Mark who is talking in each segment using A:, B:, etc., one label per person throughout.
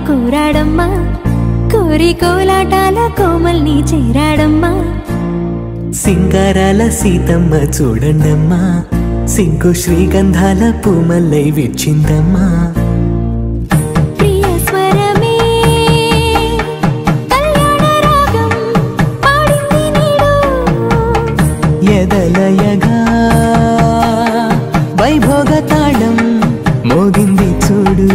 A: కోరాడమ్మా కోరి కోలాటాల కోమల్ని చేరాడమ్మా
B: సింగారాల సీతమ్మ చూడండమ్మా సింగు శ్రీగంధాల పూమల్లై విచ్చిందమ్మా ఎదలయగా వైభోగ తాళం మోగింది చూడు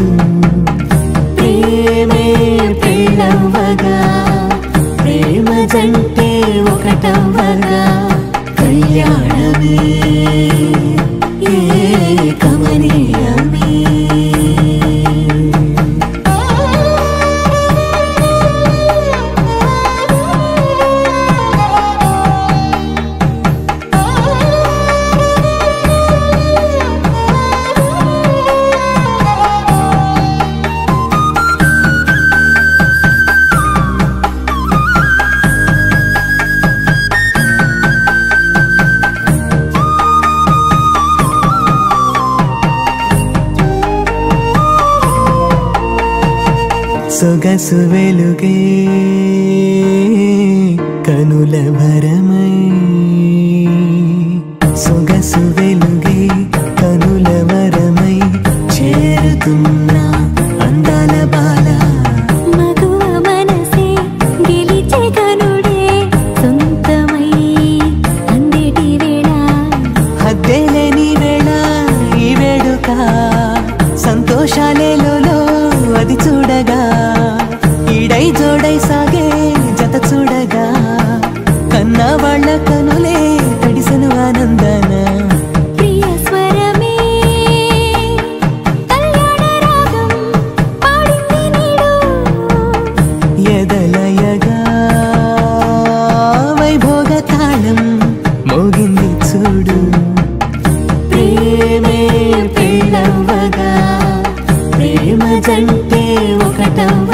B: ప్రేమే పెళ్ళవ్వగా ప్రేమ జంటే ఒకటవ్వగా కళ్యాణమే కమనీయమే సొగసు వెలుగే కనుల భరమై సొగసు వెలుగే కనుల వరమై చేరుతున్నా అందాల బాల
A: మగువ మనసే గెలిచే కనుడే సొంతమై అందేటి వేళ
B: హద్దేలేని వేళ ఈ వేడుక సంతోషాలేలో అది చూడగా ఈడై జోడై సాగే జత చూడగా కన్నా వాళ్ళ కనులే తడిసెను ఆనందన
A: ప్రియ స్వరమే కళ్యాణ రాగం పాడింది నీడు
B: ఎదలయగా వైభోగ తాళం మోగింది చూడు ప్రేమే పెళ్ళవ్వగా ప్రేమ జంటే ఒకటవ్వ